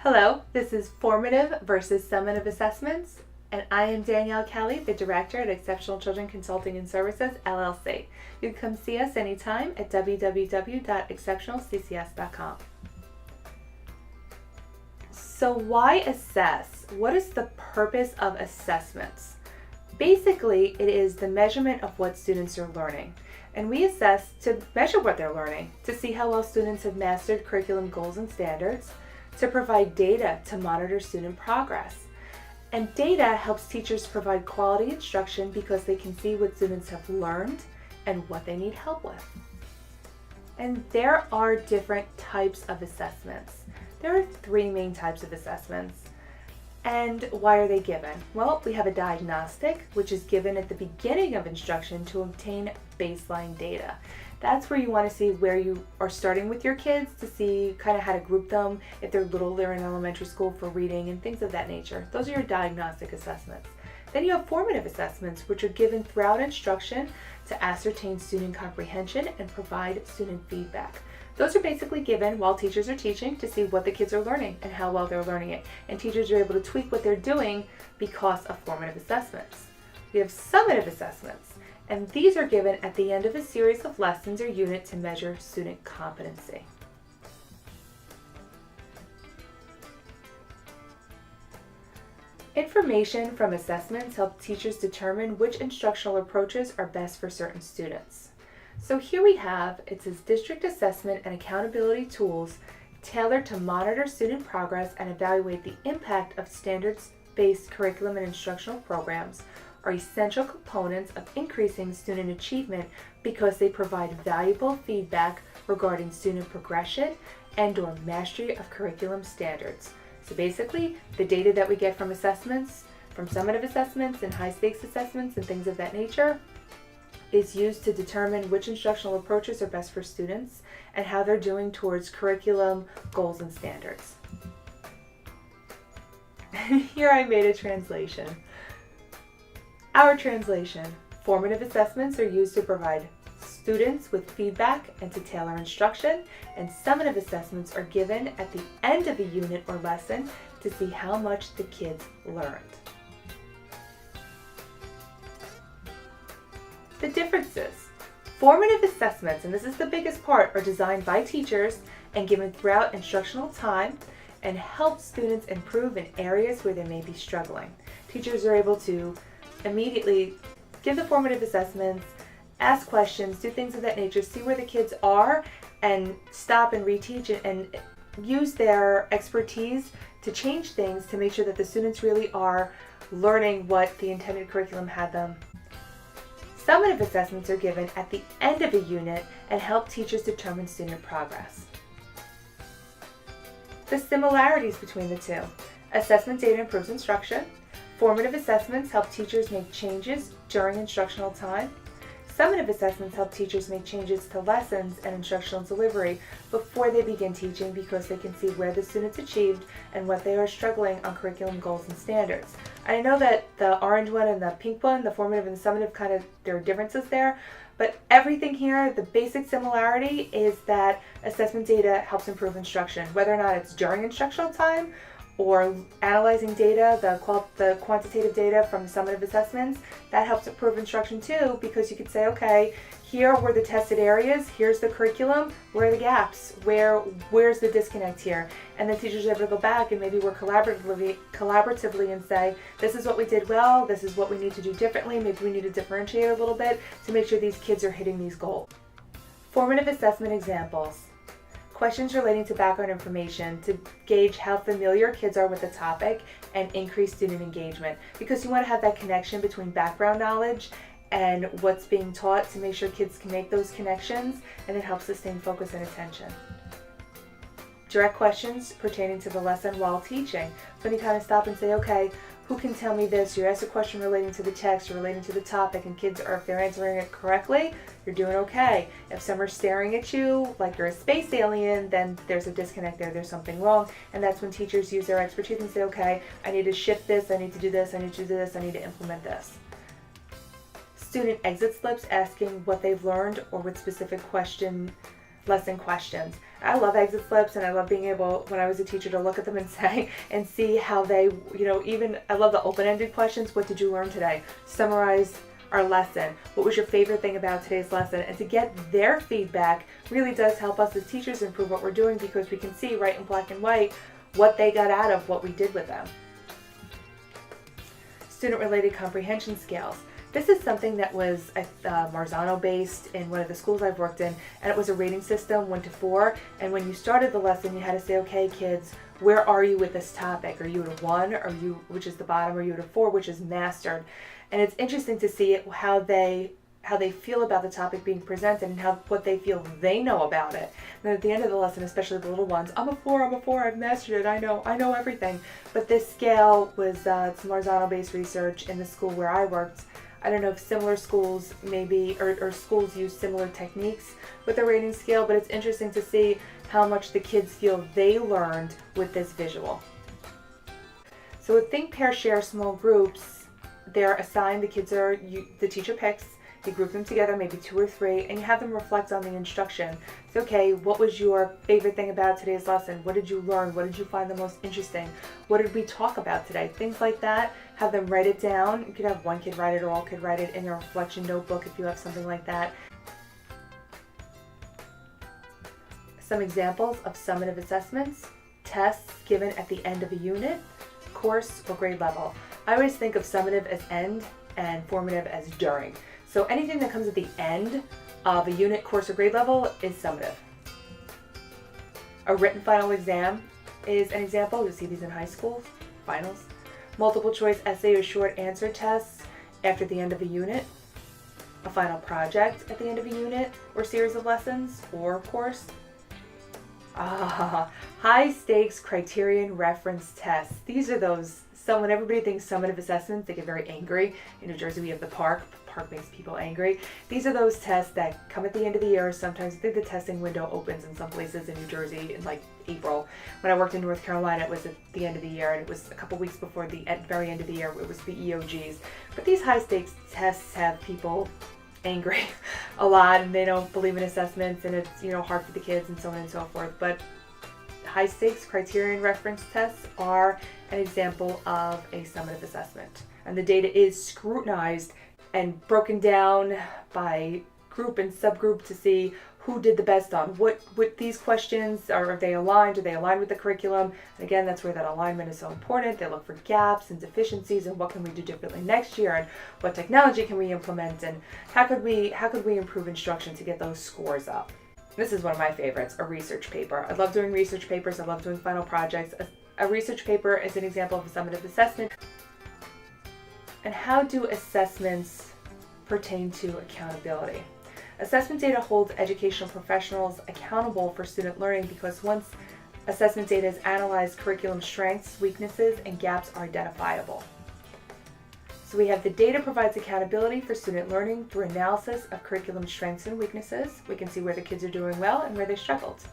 Hello, this is Formative versus Summative Assessments, and I am Danielle Kelly, the Director at Exceptional Children Consulting and Services, LLC. You can come see us anytime at www.exceptionalccs.com. So why assess? What is the purpose of assessments? Basically, it is the measurement of what students are learning. And we assess to measure what they're learning, to see how well students have mastered curriculum goals and standards, to provide data to monitor student progress. And data helps teachers provide quality instruction because they can see what students have learned and what they need help with. And there are different types of assessments. There are three main types of assessments. And why are they given? Well, we have a diagnostic, which is given at the beginning of instruction to obtain baseline data. That's where you want to see where you are starting with your kids to see kind of how to group them. If they're little, they're in elementary school for reading and things of that nature. Those are your diagnostic assessments. Then you have formative assessments, which are given throughout instruction to ascertain student comprehension and provide student feedback. Those are basically given while teachers are teaching to see what the kids are learning and how well they're learning it. And teachers are able to tweak what they're doing because of formative assessments. We have summative assessments, and these are given at the end of a series of lessons or unit to measure student competency. Information from assessments help teachers determine which instructional approaches are best for certain students. So here we have, it says district assessment and accountability tools tailored to monitor student progress and evaluate the impact of standards-based curriculum and instructional programs are essential components of increasing student achievement because they provide valuable feedback regarding student progression and/or mastery of curriculum standards. So basically, the data that we get from assessments, from summative assessments and high-stakes assessments and things of that nature, is used to determine which instructional approaches are best for students and how they're doing towards curriculum goals and standards. Here I made a translation. Our translation: formative assessments are used to provide students with feedback and to tailor instruction, and summative assessments are given at the end of a unit or lesson to see how much the kids learned. The differences. Formative assessments, and this is the biggest part, are designed by teachers and given throughout instructional time and help students improve in areas where they may be struggling. Teachers are able to immediately give the formative assessments, ask questions, do things of that nature, see where the kids are, and stop and reteach and use their expertise to change things to make sure that the students really are learning what the intended curriculum had them. Summative assessments are given at the end of a unit and help teachers determine student progress. The similarities between the two. Assessment data improves instruction. Formative assessments help teachers make changes during instructional time. Summative assessments help teachers make changes to lessons and instructional delivery before they begin teaching because they can see where the students achieved and what they are struggling on curriculum goals and standards. I know that the orange one and the pink one, the formative and the summative, kind of, there are differences there, but everything here, the basic similarity is that assessment data helps improve instruction, whether or not it's during instructional time or analyzing data, the quantitative data from the summative assessments. That helps improve instruction too, because you could say, okay, here were the tested areas, here's the curriculum, where are the gaps, where's the disconnect here? And then teachers are able to go back and maybe work collaboratively and say, this is what we did well, this is what we need to do differently, maybe we need to differentiate a little bit to make sure these kids are hitting these goals. Formative assessment examples. Questions relating to background information to gauge how familiar kids are with the topic and increase student engagement, because you want to have that connection between background knowledge and what's being taught to make sure kids can make those connections, and it helps sustain focus and attention. Direct questions pertaining to the lesson while teaching. So you kind of stop and say, okay, who can tell me this? You ask a question relating to the text or relating to the topic, and kids are, if they're answering it correctly, you're doing okay. If some are staring at you like you're a space alien, then there's a disconnect there, there's something wrong. And that's when teachers use their expertise and say, okay, I need to shift this, I need to do this, I need to do this, I need to implement this. Student exit slips asking what they've learned or with specific lesson questions. I love exit slips, and I love being able, when I was a teacher, to look at them and say, and see how they, even, I love the open-ended questions. What did you learn today? Summarize our lesson. What was your favorite thing about today's lesson? And to get their feedback really does help us as teachers improve what we're doing, because we can see right in black and white what they got out of what we did with them. Student-related comprehension scales. This is something that was Marzano based in one of the schools I've worked in, and it was a rating system 1 to 4. And when you started the lesson, you had to say, okay, kids, where are you with this topic? Are you at a 1, or you, which is the bottom, or are you at a 4, which is mastered? And it's interesting to see how they feel about the topic being presented, and what they feel they know about it. And at the end of the lesson, especially the little ones, I'm a 4, I've mastered it, I know everything. But this scale was some Marzano-based research in the school where I worked. I don't know if similar schools maybe, or schools use similar techniques with the rating scale, but it's interesting to see how much the kids feel they learned with this visual. So with Think, Pair, Share small groups, they're assigned, the teacher picks, you group them together, maybe 2 or 3, and you have them reflect on the instruction. So, okay, what was your favorite thing about today's lesson? What did you learn? What did you find the most interesting? What did we talk about today? Things like that. Have them write it down. You could have one kid write it, or all kids write it in their reflection notebook if you have something like that. Some examples of summative assessments: tests given at the end of a unit, course, or grade level. I always think of summative as end and formative as during. So anything that comes at the end of a unit, course, or grade level is summative. A written final exam is an example. You'll see these in high school finals. Multiple choice essay or short answer tests after the end of a unit. A final project at the end of a unit or series of lessons or course. High stakes criterion reference tests. These are those, when everybody thinks summative assessments, they get very angry. In New Jersey, we have the park. Park makes people angry. These are those tests that come at the end of the year. Sometimes I think the testing window opens in some places in New Jersey in like April. When I worked in North Carolina, it was at the end of the year, and it was a couple weeks before the very end of the year. It was the EOGs. But these high stakes tests have people angry a lot, and they don't believe in assessments, and it's hard for the kids and so on and so forth. But high stakes criterion reference tests are an example of a summative assessment, and the data is scrutinized and broken down by group and subgroup to see who did the best on what these questions. Are they aligned? Are they aligned with the curriculum? And again, that's where that alignment is so important. They look for gaps and deficiencies, and what can we do differently next year, and what technology can we implement, and how could we improve instruction to get those scores up. This is one of my favorites, a research paper. I love doing research papers. I love doing final projects. A research paper is an example of a summative assessment. And how do assessments pertain to accountability? Assessment data holds educational professionals accountable for student learning, because once assessment data is analyzed, curriculum strengths, weaknesses, and gaps are identifiable. So we have the data provides accountability for student learning through analysis of curriculum strengths and weaknesses. We can see where the kids are doing well and where they struggled.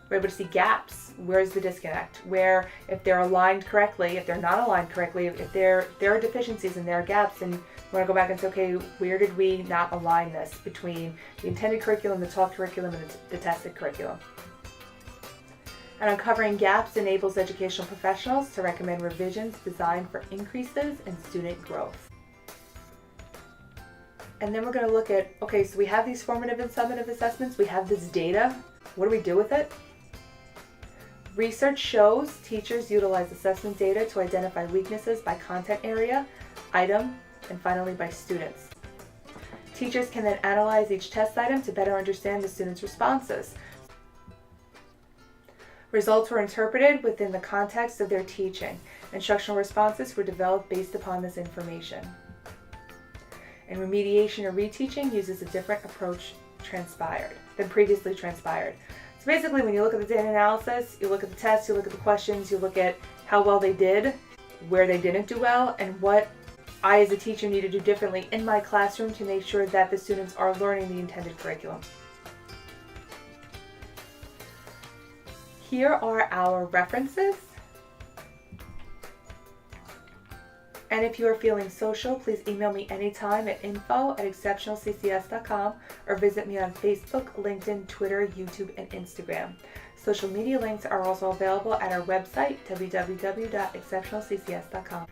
We're able to see gaps. Where's the disconnect? Where, if they're aligned correctly, if they're not aligned correctly, if there are deficiencies and there are gaps, and we want to go back and say, okay, where did we not align this between the intended curriculum, the taught curriculum, and the tested curriculum? And uncovering gaps enables educational professionals to recommend revisions designed for increases in student growth. And then we're going to look at, okay, so we have these formative and summative assessments. We have this data. What do we do with it? Research shows teachers utilize assessment data to identify weaknesses by content area, item, and finally by students. Teachers can then analyze each test item to better understand the students' responses. Results were interpreted within the context of their teaching. Instructional responses were developed based upon this information. And remediation or reteaching uses a different approach than previously transpired. So basically, when you look at the data analysis, you look at the tests, you look at the questions, you look at how well they did, where they didn't do well, and what I as a teacher need to do differently in my classroom to make sure that the students are learning the intended curriculum. Here are our references. And if you are feeling social, please email me anytime at info@exceptionalccs.com or visit me on Facebook, LinkedIn, Twitter, YouTube, and Instagram. Social media links are also available at our website, www.exceptionalccs.com.